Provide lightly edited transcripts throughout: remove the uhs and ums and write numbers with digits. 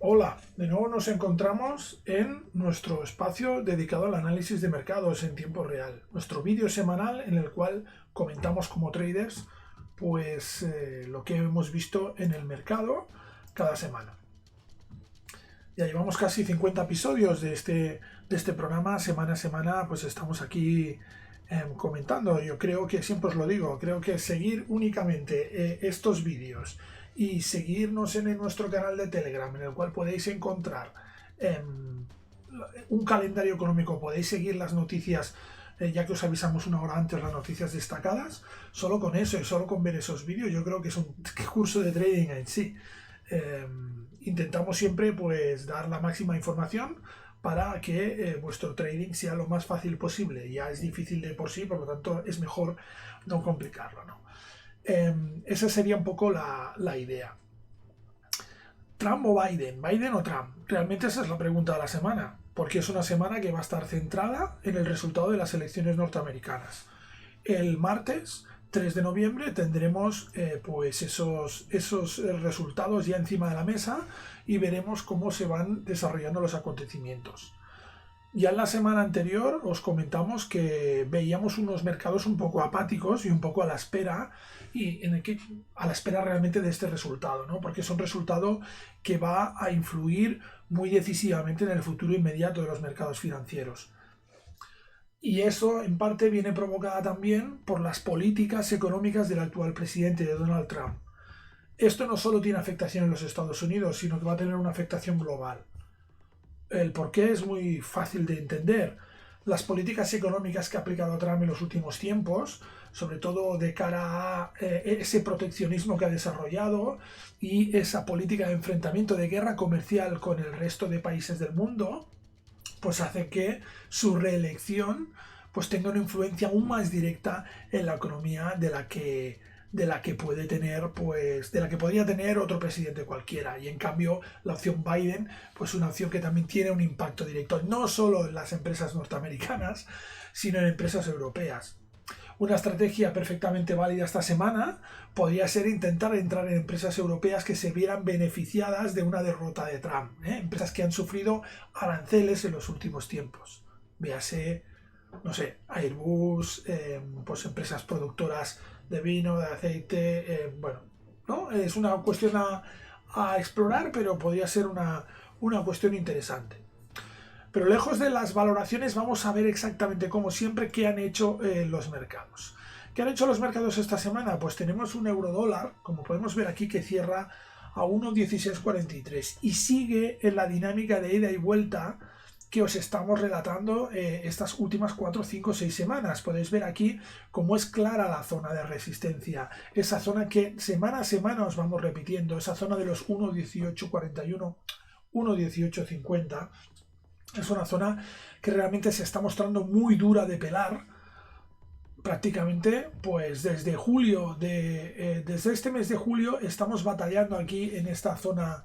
Hola, de nuevo nos encontramos en nuestro espacio dedicado al análisis de mercados en tiempo real, nuestro vídeo semanal en el cual comentamos como traders lo que hemos visto en el mercado cada semana. Ya llevamos casi 50 episodios de este programa, semana a semana pues estamos aquí comentando. Yo creo que, siempre os lo digo, creo que seguir únicamente estos vídeos y seguirnos en nuestro canal de Telegram, en el cual podéis encontrar un calendario económico, podéis seguir las noticias, ya que os avisamos una hora antes las noticias destacadas. Solo con eso y solo con ver esos vídeos yo creo que es un curso de trading en sí. Intentamos siempre pues dar la máxima información para que vuestro trading sea lo más fácil posible. Ya es difícil de por sí, por lo tanto es mejor no complicarlo, ¿no? Esa sería un poco la idea. ¿Trump o Biden? ¿Biden o Trump? Realmente esa es la pregunta de la semana, porque es una semana que va a estar centrada en el resultado de las elecciones norteamericanas. El martes 3 de noviembre tendremos pues esos resultados ya encima de la mesa y veremos cómo se van desarrollando los acontecimientos. Ya en la semana anterior os comentamos que veíamos unos mercados un poco apáticos y un poco a la espera, a la espera realmente de este resultado, ¿no? Porque es un resultado que va a influir muy decisivamente en el futuro inmediato de los mercados financieros. Y eso en parte viene provocada también por las políticas económicas del actual presidente, de Donald Trump. Esto no solo tiene afectación en los Estados Unidos, sino que va a tener una afectación global. El porqué es muy fácil de entender. Las políticas económicas que ha aplicado Trump en los últimos tiempos, sobre todo de cara a ese proteccionismo que ha desarrollado y esa política de enfrentamiento, de guerra comercial con el resto de países del mundo, pues hace que su reelección pues tenga una influencia aún más directa en la economía de la que puede tener, pues de la que podría tener otro presidente cualquiera. Y en cambio la opción Biden pues una opción que también tiene un impacto directo no solo en las empresas norteamericanas, sino en empresas europeas. Una estrategia perfectamente válida esta semana podría ser intentar entrar en empresas europeas que se vieran beneficiadas de una derrota de Trump, empresas que han sufrido aranceles en los últimos tiempos. Véase, no sé, Airbus, pues empresas productoras de vino, de aceite, bueno, ¿no? Es una cuestión a explorar, pero podría ser una cuestión interesante. Pero lejos de las valoraciones, vamos a ver exactamente, como siempre, qué han hecho los mercados. ¿Qué han hecho los mercados esta semana? Pues tenemos un euro-dólar, como podemos ver aquí, que cierra a 1,1643 y sigue en la dinámica de ida y vuelta que os estamos relatando estas últimas 4, 5, 6 semanas. Podéis ver aquí cómo es clara la zona de resistencia, esa zona que semana a semana os vamos repitiendo, esa zona de los 1,1841, 1,1850. Es una zona que realmente se está mostrando muy dura de pelar. Prácticamente, pues desde julio, desde este mes de julio, estamos batallando aquí en esta zona,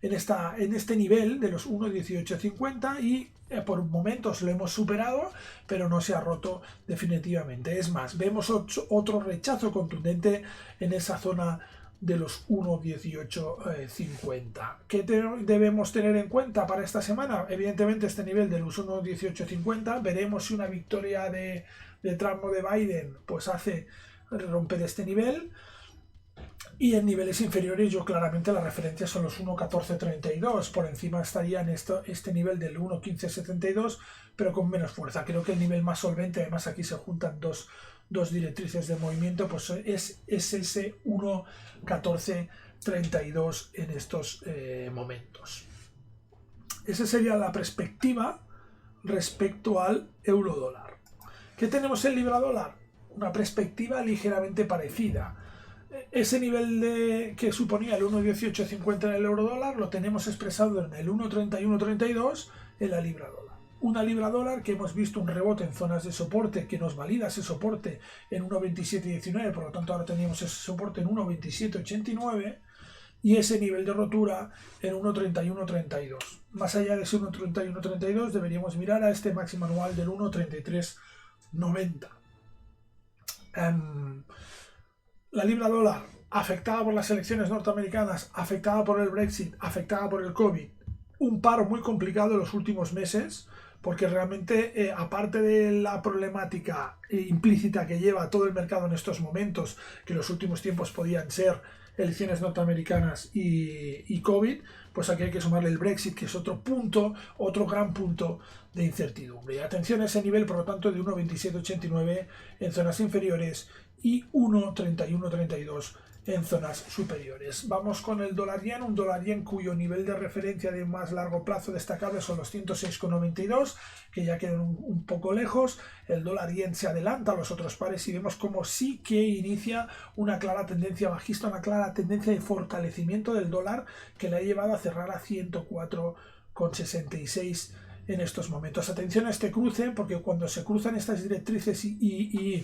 en este nivel de los 1,1850 y por momentos lo hemos superado, pero no se ha roto definitivamente. Es más, vemos otro rechazo contundente en esa zona de los 1,1850. ¿Qué debemos tener en cuenta para esta semana? Evidentemente este nivel de los 1,1850. Veremos si una victoria de Trump o de Biden pues hace romper este nivel. Y en niveles inferiores yo claramente la referencia son los 1,1432. Por encima estaría en este nivel del 1,1572, pero con menos fuerza. Creo que el nivel más solvente, además aquí se juntan dos directrices de movimiento, pues es ese 1,1432 en estos momentos. Esa sería la perspectiva respecto al euro dólar. ¿Qué tenemos en libra dólar? Una perspectiva ligeramente parecida. Ese nivel que suponía el 1,1850 en el euro dólar lo tenemos expresado en el 1,3132 en la libra dólar. Una libra dólar que hemos visto un rebote en zonas de soporte que nos valida ese soporte en 1,2719, por lo tanto ahora teníamos ese soporte en 1,2789 y ese nivel de rotura en 1,3132. Más allá de ese 1,3132 deberíamos mirar a este máximo anual del 1,3390. La libra dólar afectada por las elecciones norteamericanas, afectada por el Brexit, afectada por el COVID, un paro muy complicado en los últimos meses, porque realmente, aparte de la problemática implícita que lleva todo el mercado en estos momentos, que en los últimos tiempos podían ser elecciones norteamericanas y COVID, pues aquí hay que sumarle el Brexit, que es otro punto, otro gran punto de incertidumbre. Y atención a ese nivel, por lo tanto, de 1,2789 en zonas inferiores y 1,3132 en zonas superiores. Vamos con el dólar yen, un dólar yen cuyo nivel de referencia de más largo plazo destacable son los 106,92, que ya quedan un poco lejos. El dólar yen se adelanta a los otros pares y vemos como sí que inicia una clara tendencia bajista, una clara tendencia de fortalecimiento del dólar que le ha llevado a cerrar a 104,66 en estos momentos. Atención a este cruce, porque cuando se cruzan estas directrices y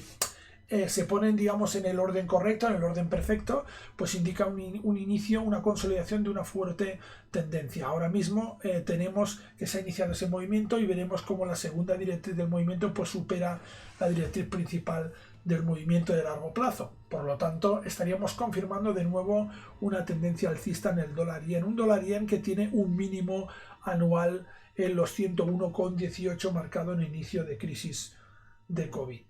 se ponen, digamos, en el orden correcto, en el orden perfecto, pues indica un inicio, una consolidación de una fuerte tendencia. Ahora mismo tenemos que se ha iniciado ese movimiento y veremos cómo la segunda directriz del movimiento pues supera la directriz principal del movimiento de largo plazo. Por lo tanto, estaríamos confirmando de nuevo una tendencia alcista en el dólar yen. Un dólar yen que tiene un mínimo anual en los 101,18 marcado en inicio de crisis de COVID.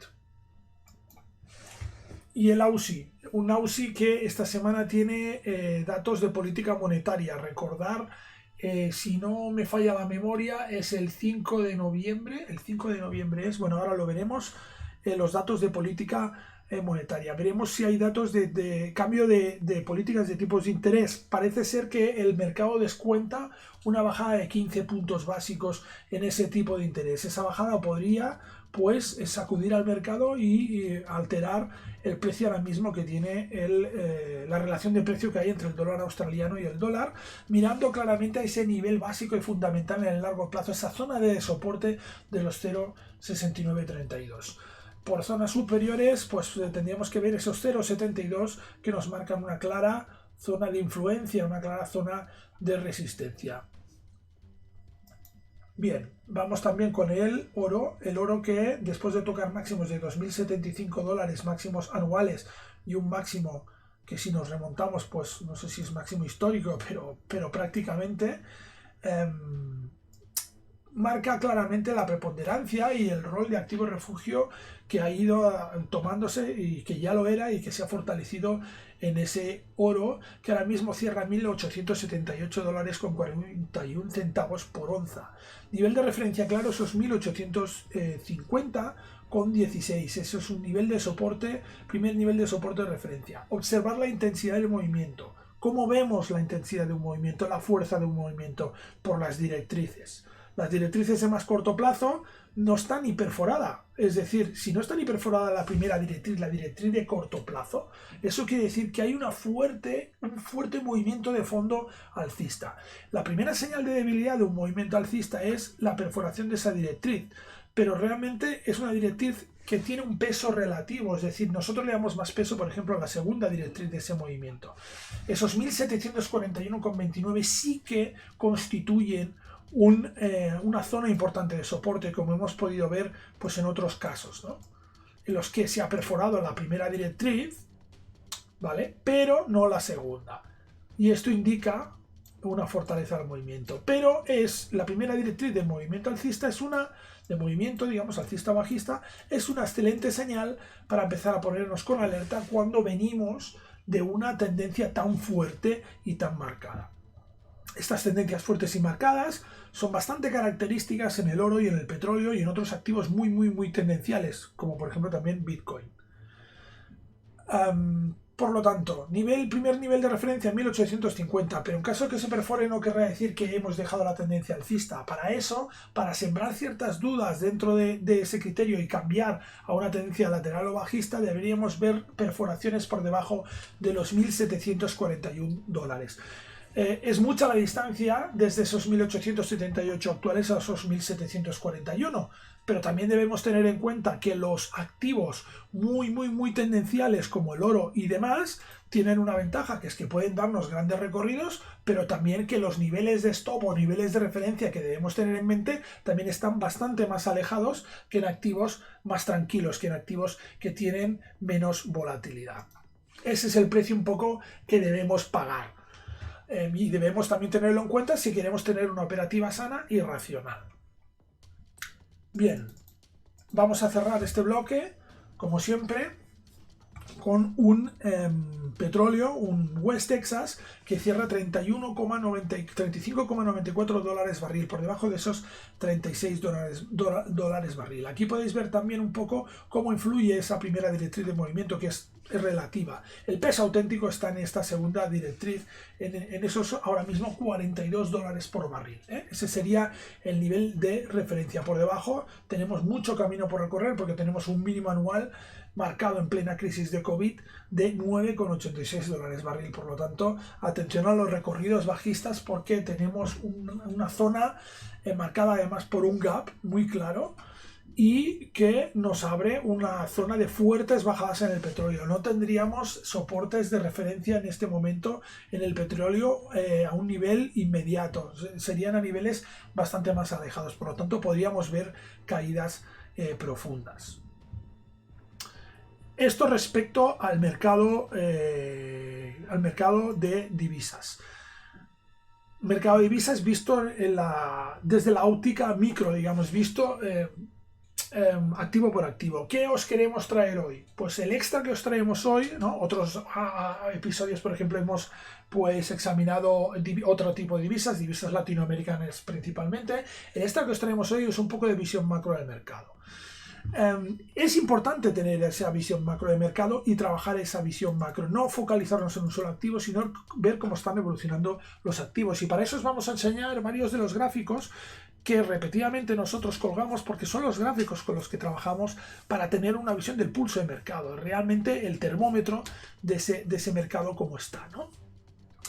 Y el AUSI, un AUSI que esta semana tiene datos de política monetaria. Recordar, si no me falla la memoria, es el 5 de noviembre. El 5 de noviembre es, bueno, ahora lo veremos, los datos de política monetaria. Veremos si hay datos de cambio de políticas de tipos de interés. Parece ser que el mercado descuenta una bajada de 15 puntos básicos en ese tipo de interés. Esa bajada podría pues sacudir al mercado y alterar el precio ahora mismo que tiene la relación de precio que hay entre el dólar australiano y el dólar, mirando claramente a ese nivel básico y fundamental en el largo plazo, esa zona de soporte de los 0,6932. Por zonas superiores, pues tendríamos que ver esos 0,72 que nos marcan una clara zona de influencia, una clara zona de resistencia. Bien, vamos también con el oro que después de tocar máximos de 2.075 dólares, máximos anuales y un máximo que si nos remontamos, pues no sé si es máximo histórico, pero prácticamente marca claramente la preponderancia y el rol de activo refugio que ha ido tomándose y que ya lo era y que se ha fortalecido en ese oro que ahora mismo cierra 1.878 dólares con 41 centavos por onza. Nivel de referencia claro, esos 1.850 con 16. Eso es un nivel de soporte, primer nivel de soporte de referencia. Observar la intensidad del movimiento. ¿Cómo vemos la intensidad de un movimiento, la fuerza de un movimiento? Por las directrices. Las directrices de más corto plazo no están ni perforadas. Es decir, si no está ni perforada la primera directriz, la directriz de corto plazo, eso quiere decir que hay un fuerte movimiento de fondo alcista. La primera señal de debilidad de un movimiento alcista es la perforación de esa directriz, pero realmente es una directriz que tiene un peso relativo, es decir, nosotros le damos más peso, por ejemplo, a la segunda directriz de ese movimiento. Esos 1.741,29 sí que constituyen una zona importante de soporte, como hemos podido ver pues en otros casos, ¿no? En los que se ha perforado la primera directriz, ¿vale? Pero no la segunda. Y esto indica una fortaleza del movimiento. Pero es la primera directriz del movimiento alcista, es una de movimiento, digamos, alcista bajista, es una excelente señal para empezar a ponernos con alerta cuando venimos de una tendencia tan fuerte y tan marcada. Estas tendencias fuertes y marcadas son bastante características en el oro y en el petróleo y en otros activos muy tendenciales, como por ejemplo también Bitcoin. Por lo tanto, primer nivel de referencia 1850, pero en caso de que se perfore no querrá decir que hemos dejado la tendencia alcista. Para eso, para sembrar ciertas dudas dentro de ese criterio y cambiar a una tendencia lateral o bajista, deberíamos ver perforaciones por debajo de los 1.741 dólares. Es mucha la distancia desde esos 1.878 actuales a esos 1.741, pero también debemos tener en cuenta que los activos muy tendenciales como el oro y demás tienen una ventaja, que es que pueden darnos grandes recorridos, pero también que los niveles de stop o niveles de referencia que debemos tener en mente también están bastante más alejados que en activos más tranquilos, que en activos que tienen menos volatilidad. Ese es el precio un poco que debemos pagar. Y debemos también tenerlo en cuenta si queremos tener una operativa sana y racional. Bien, vamos a cerrar este bloque, como siempre, con un petróleo, un West Texas, que cierra 35,94 dólares barril, por debajo de esos 36 dólares barril. Aquí podéis ver también un poco cómo influye esa primera directriz de movimiento, que es relativa. El peso auténtico está en esta segunda directriz, en esos ahora mismo 42 dólares por barril. Ese sería el nivel de referencia. Por debajo tenemos mucho camino por recorrer, porque tenemos un mínimo anual marcado en plena crisis de COVID de 9,86 dólares barril. Por lo tanto, atención a los recorridos bajistas, porque tenemos una zona marcada además por un gap muy claro y que nos abre una zona de fuertes bajadas en el petróleo. No tendríamos soportes de referencia en este momento en el petróleo a un nivel inmediato. Serían a niveles bastante más alejados. Por lo tanto, podríamos ver caídas profundas. Esto respecto al mercado de divisas. Mercado de divisas visto desde la óptica micro, digamos, visto activo por activo. ¿Qué os queremos traer hoy? Pues el extra que os traemos hoy, ¿no? Otros episodios, por ejemplo, hemos pues examinado otro tipo de divisas latinoamericanas principalmente. El extra que os traemos hoy es un poco de visión macro del mercado. Es importante tener esa visión macro de mercado y trabajar esa visión macro, no focalizarnos en un solo activo, sino ver cómo están evolucionando los activos. Y para eso os vamos a enseñar varios de los gráficos que repetidamente nosotros colgamos, porque son los gráficos con los que trabajamos para tener una visión del pulso de mercado, realmente el termómetro de ese mercado como está, ¿no?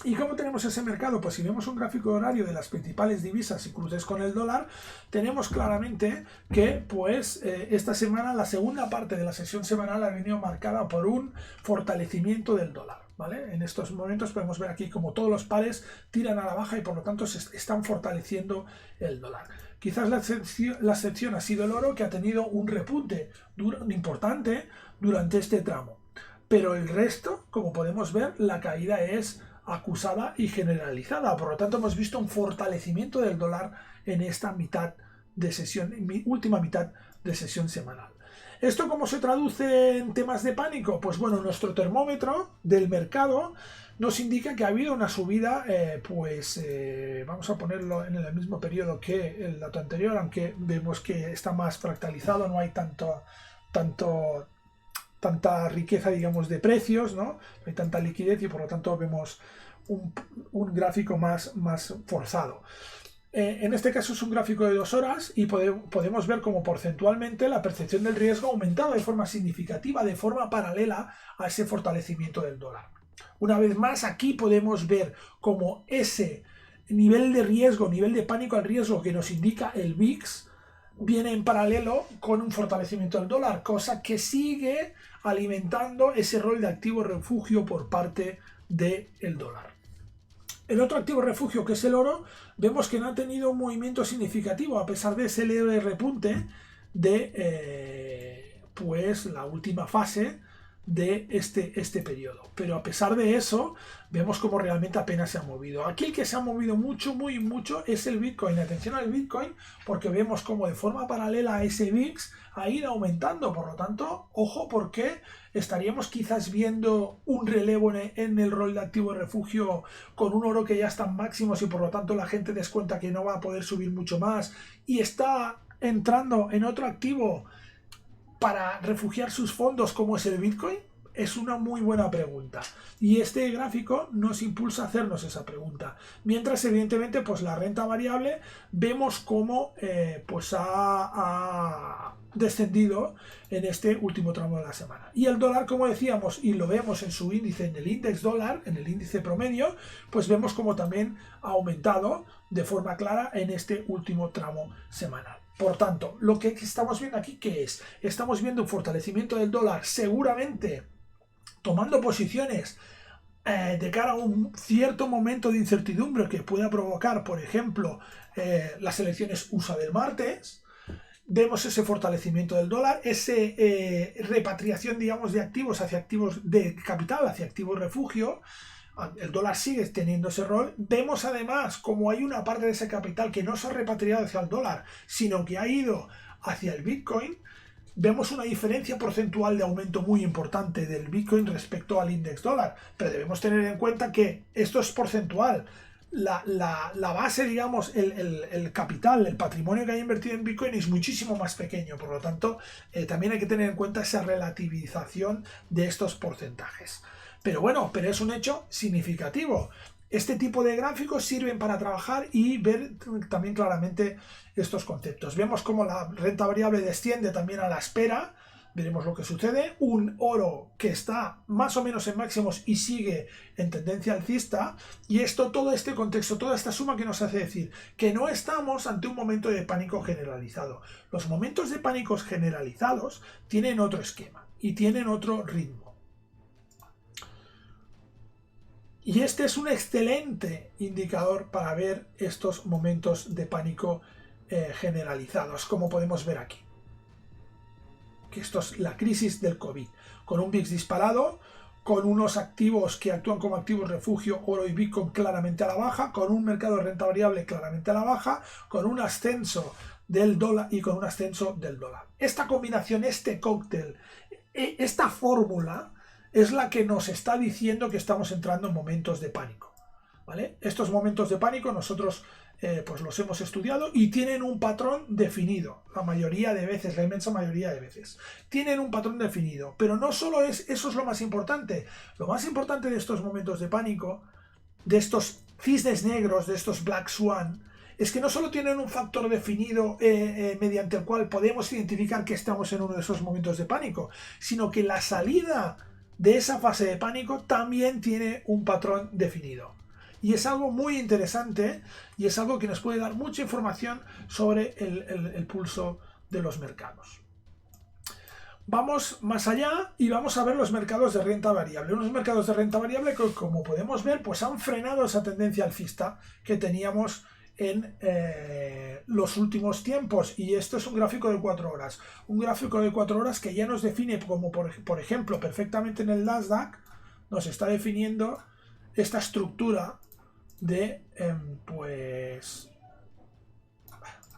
¿Y cómo tenemos ese mercado? Pues si vemos un gráfico horario de las principales divisas y cruces con el dólar, tenemos claramente que pues esta semana, la segunda parte de la sesión semanal ha venido marcada por un fortalecimiento del dólar, ¿vale? En estos momentos podemos ver aquí como todos los pares tiran a la baja y por lo tanto se están fortaleciendo el dólar. Quizás la excepción ha sido el oro, que ha tenido un repunte importante durante este tramo. Pero el resto, como podemos ver, la caída es acusada y generalizada. Por lo tanto, hemos visto un fortalecimiento del dólar en esta última mitad de sesión semanal. ¿Esto cómo se traduce en temas de pánico? Pues bueno, nuestro termómetro del mercado nos indica que ha habido una subida, vamos a ponerlo en el mismo periodo que el dato anterior, aunque vemos que está más fractalizado, no hay tanta riqueza, digamos, de precios, ¿no? No hay tanta liquidez y por lo tanto vemos un gráfico más forzado. En este caso es un gráfico de 2 horas y podemos ver cómo porcentualmente la percepción del riesgo ha aumentado de forma significativa, de forma paralela a ese fortalecimiento del dólar. Una vez más, aquí podemos ver cómo ese nivel de riesgo, nivel de pánico al riesgo que nos indica el VIX, viene en paralelo con un fortalecimiento del dólar, cosa que sigue alimentando ese rol de activo refugio por parte del dólar. El otro activo refugio, que es el oro, vemos que no ha tenido un movimiento significativo a pesar de ese leve repunte de la última fase de este periodo. Pero a pesar de eso, vemos como realmente apenas se ha movido. Aquí el que se ha movido mucho, muy mucho, es el Bitcoin. Atención al Bitcoin, porque vemos como de forma paralela a ese VIX ha ido aumentando. Por lo tanto, ojo, porque estaríamos quizás viendo un relevo en el rol de activo de refugio con un oro que ya está en máximos y por lo tanto la gente descuenta que no va a poder subir mucho más y está entrando en otro activo para refugiar sus fondos como es el Bitcoin. Es una muy buena pregunta y este gráfico nos impulsa a hacernos esa pregunta. Mientras, evidentemente, pues la renta variable vemos cómo ha descendido en este último tramo de la semana. Y el dólar, como decíamos, y lo vemos en su índice, en el índice dólar, en el índice promedio, pues vemos como también ha aumentado de forma clara en este último tramo semanal. Por tanto, lo que estamos viendo aquí, ¿qué es? Estamos viendo un fortalecimiento del dólar, seguramente tomando posiciones de cara a un cierto momento de incertidumbre que pueda provocar, por ejemplo, las elecciones USA del martes. Vemos ese fortalecimiento del dólar, esa repatriación, digamos, de activos hacia activos de capital, hacia activos refugio, el dólar sigue teniendo ese rol. Vemos además como hay una parte de ese capital que no se ha repatriado hacia el dólar, sino que ha ido hacia el Bitcoin. Vemos una diferencia porcentual de aumento muy importante del Bitcoin respecto al index dólar, pero debemos tener en cuenta que esto es porcentual. La base, digamos, el capital, el patrimonio que hay invertido en Bitcoin es muchísimo más pequeño, por lo tanto, también hay que tener en cuenta esa relativización de estos porcentajes. Pero bueno, pero es un hecho significativo. Este tipo de gráficos sirven para trabajar y ver también claramente estos conceptos. Vemos cómo la renta variable desciende también a la espera. Veremos lo que sucede. Un oro que está más o menos en máximos y sigue en tendencia alcista. Y esto, todo este contexto, toda esta suma que nos hace decir que no estamos ante un momento de pánico generalizado. Los momentos de pánicos generalizados tienen otro esquema y tienen otro ritmo. Y este es un excelente indicador para ver estos momentos de pánico generalizados, como podemos ver aquí. Que esto es la crisis del COVID, con un VIX disparado, con unos activos que actúan como activos refugio, oro y Bitcoin claramente a la baja, con un mercado de renta variable claramente a la baja, con un ascenso del dólar y con un ascenso del dólar. Esta combinación, este cóctel, esta fórmula es la que nos está diciendo que estamos entrando en momentos de pánico, ¿vale? Estos momentos de pánico nosotros pues los hemos estudiado y tienen un patrón definido, la mayoría de veces, la inmensa mayoría de veces. Tienen un patrón definido, pero no solo eso es lo más importante. Lo más importante de estos momentos de pánico, de estos cisnes negros, de estos Black Swan, es que no solo tienen un factor definido mediante el cual podemos identificar que estamos en uno de esos momentos de pánico, sino que la salida de esa fase de pánico también tiene un patrón definido. Y es algo muy interesante y es algo que nos puede dar mucha información sobre el pulso de los mercados. Vamos más allá y vamos a ver los mercados de renta variable. Unos mercados de renta variable que, como podemos ver, pues han frenado esa tendencia alcista que teníamos en los últimos tiempos. Y esto es un gráfico de 4 horas. Un gráfico de 4 horas que ya nos define, como por ejemplo, perfectamente en el Nasdaq, nos está definiendo esta estructura de, pues,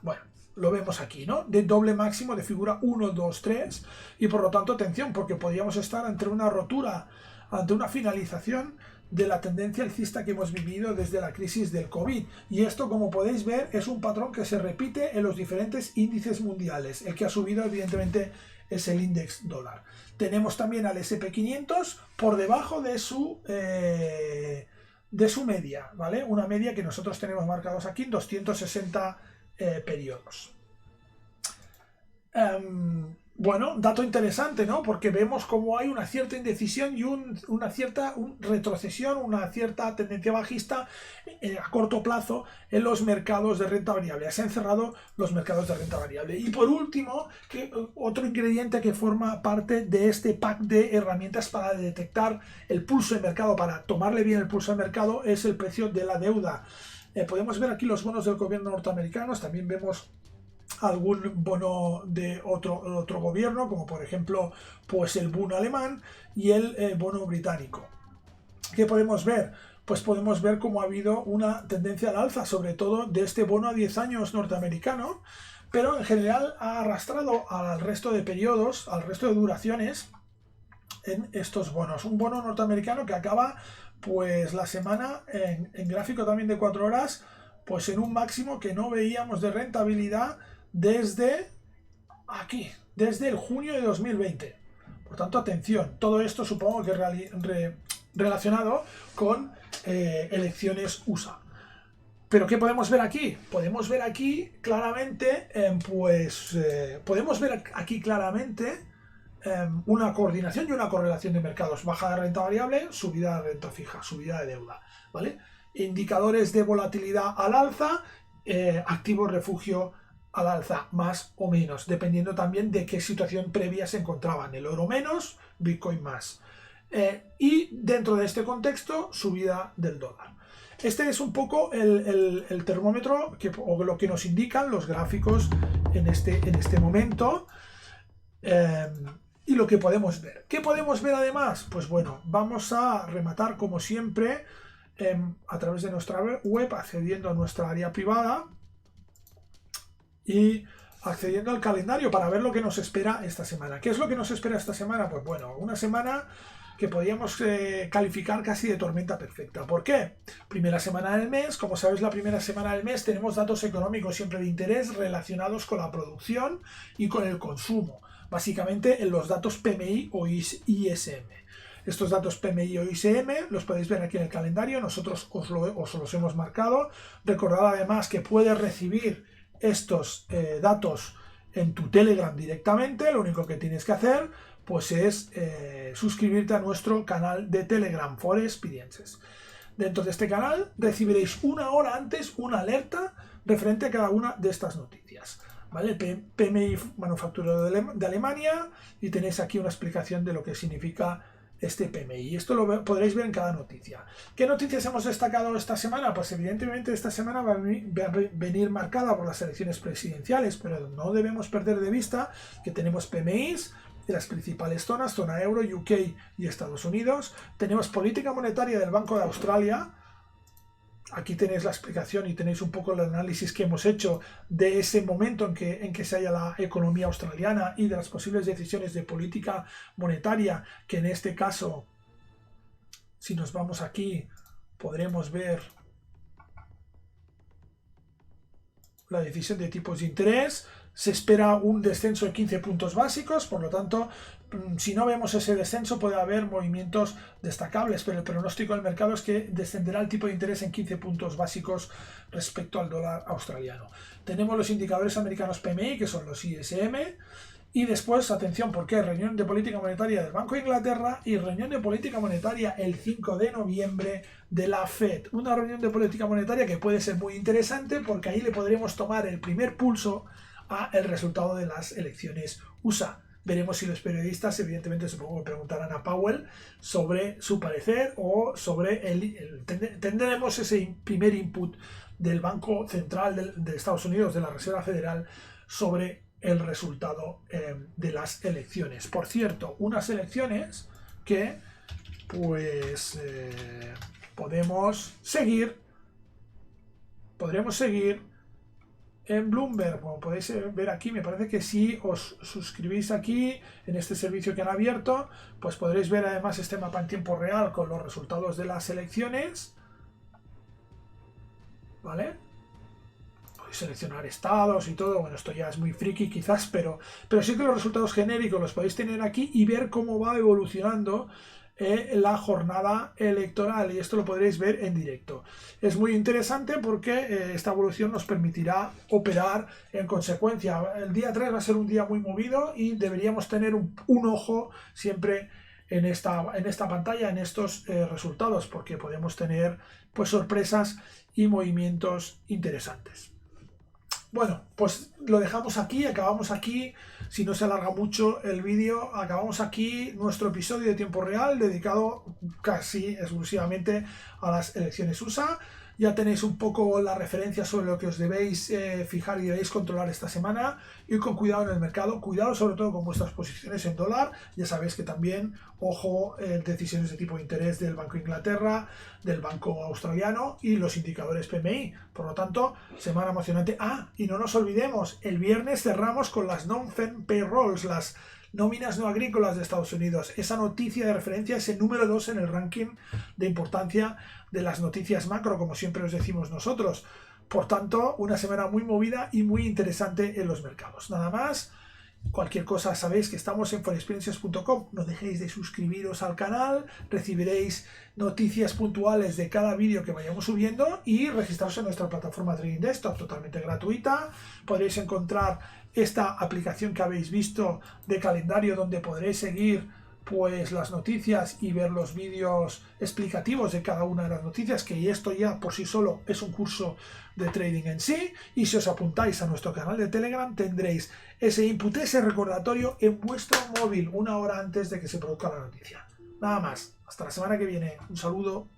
bueno, lo vemos aquí, ¿no? De doble máximo de figura 1, 2, 3. Y por lo tanto, atención, porque podríamos estar ante una rotura, ante una finalización de la tendencia alcista que hemos vivido desde la crisis del COVID. Y esto, como podéis ver, es un patrón que se repite en los diferentes índices mundiales. El que ha subido, evidentemente, es el índice dólar. Tenemos también al S&P 500 por debajo de su media, ¿vale? Una media que nosotros tenemos marcados aquí en 260 periodos. Bueno, dato interesante, ¿no? Porque vemos cómo hay una cierta indecisión y una cierta retrocesión, una cierta tendencia bajista a corto plazo en los mercados de renta variable. Se han cerrado los mercados de renta variable. Y por último, otro ingrediente que forma parte de este pack de herramientas para detectar el pulso del mercado, para tomarle bien el pulso al mercado, es el precio de la deuda. Podemos ver aquí los bonos del gobierno norteamericanos, también vemos algún bono de otro gobierno, como por ejemplo pues el bono alemán y el bono británico. ¿Qué podemos ver? Pues podemos ver cómo ha habido una tendencia al alza, sobre todo de este bono a 10 años norteamericano, pero en general ha arrastrado al resto de periodos, al resto de duraciones en estos bonos. Un bono norteamericano que acaba pues la semana en gráfico también de 4 horas, pues en un máximo que no veíamos de rentabilidad desde aquí, desde el junio de 2020. Por tanto, atención, todo esto supongo que relacionado con elecciones USA. Pero ¿qué podemos ver aquí? Podemos ver aquí claramente, una coordinación y una correlación de mercados. Bajada de renta variable, subida de renta fija, subida de deuda, ¿vale? Indicadores de volatilidad al alza, activos refugio al alza, más o menos, dependiendo también de qué situación previa se encontraban. El oro menos, Bitcoin más. Y dentro de este contexto, subida del dólar. Este es un poco el termómetro o lo que nos indican los gráficos en este momento. y lo que podemos ver. ¿Qué podemos ver además? Pues bueno, vamos a rematar como siempre a través de nuestra web, accediendo a nuestra área privada y accediendo al calendario para ver lo que nos espera esta semana. ¿Qué es lo que nos espera esta semana? Pues bueno, una semana que podríamos calificar casi de tormenta perfecta. ¿Por qué? Primera semana del mes, como sabéis, la primera semana del mes tenemos datos económicos siempre de interés relacionados con la producción y con el consumo. Básicamente en los datos PMI o ISM. Estos datos PMI o ISM los podéis ver aquí en el calendario, nosotros os los hemos marcado. Recordad además que puedes recibir estos datos en tu Telegram directamente. Lo único que tienes que hacer pues es suscribirte a nuestro canal de Telegram for Experiences. Dentro de este canal recibiréis una hora antes una alerta referente a cada una de estas noticias, ¿vale? PMI manufacturero de Alemania, y tenéis aquí una explicación de lo que significa este PMI. Esto lo podréis ver en cada noticia. ¿Qué noticias hemos destacado esta semana? Pues evidentemente esta semana va a venir marcada por las elecciones presidenciales, pero no debemos perder de vista que tenemos PMIs de las principales zonas, zona euro, UK y Estados Unidos. Tenemos política monetaria del Banco de Australia. Aquí tenéis la explicación y tenéis un poco el análisis que hemos hecho de ese momento en que se halla la economía australiana y de las posibles decisiones de política monetaria, que en este caso, si nos vamos aquí, podremos ver la decisión de tipos de interés. Se espera un descenso de 15 puntos básicos, por lo tanto, si no vemos ese descenso puede haber movimientos destacables, pero el pronóstico del mercado es que descenderá el tipo de interés en 15 puntos básicos respecto al dólar australiano. Tenemos los indicadores americanos PMI, que son los ISM, y después, atención, porque reunión de política monetaria del Banco de Inglaterra y reunión de política monetaria el 5 de noviembre de la FED. Una reunión de política monetaria que puede ser muy interesante porque ahí le podremos tomar el primer pulso a el resultado de las elecciones USA. Veremos si los periodistas, evidentemente, supongo que preguntarán a Powell sobre su parecer o sobre tendremos ese primer input del Banco Central de Estados Unidos, de la Reserva Federal, sobre el resultado de las elecciones. Por cierto, unas elecciones que pues podremos seguir en Bloomberg. Como podéis ver aquí, me parece que si os suscribís aquí en este servicio que han abierto, pues podréis ver además este mapa en tiempo real con los resultados de las elecciones, ¿vale? Podéis seleccionar estados y todo. Bueno, esto ya es muy friki quizás, pero sí que los resultados genéricos los podéis tener aquí y ver cómo va evolucionando la jornada electoral, y esto lo podréis ver en directo. Es muy interesante porque esta evolución nos permitirá operar en consecuencia. El día 3 va a ser un día muy movido y deberíamos tener un ojo siempre en esta pantalla, en estos resultados, porque podemos tener pues sorpresas y movimientos interesantes. Bueno, pues lo dejamos aquí, acabamos aquí. Si no se alarga mucho el vídeo, acabamos aquí nuestro episodio de tiempo real dedicado casi exclusivamente a las elecciones USA. Ya tenéis un poco la referencia sobre lo que os debéis fijar y debéis controlar esta semana. Ir con cuidado en el mercado, cuidado sobre todo con vuestras posiciones en dólar. Ya sabéis que también, ojo, decisiones de tipo de interés del Banco de Inglaterra, del Banco Australiano y los indicadores PMI. Por lo tanto, semana emocionante. Y no nos olvidemos, el viernes cerramos con las non-farm payrolls, las nóminas no agrícolas de Estados Unidos. Esa noticia de referencia es el número 2 en el ranking de importancia de las noticias macro, como siempre os decimos nosotros. Por tanto, una semana muy movida y muy interesante en los mercados. Nada más. Cualquier cosa, sabéis que estamos en forexperiencias.com. No dejéis de suscribiros al canal, recibiréis noticias puntuales de cada vídeo que vayamos subiendo y registraros en nuestra plataforma Trading Desktop, totalmente gratuita. Podréis encontrar esta aplicación que habéis visto de calendario, donde podréis seguir pues las noticias y ver los vídeos explicativos de cada una de las noticias, que esto ya por sí solo es un curso de trading en sí. Y si os apuntáis a nuestro canal de Telegram tendréis ese input, ese recordatorio en vuestro móvil una hora antes de que se produzca la noticia. Nada más, hasta la semana que viene, un saludo.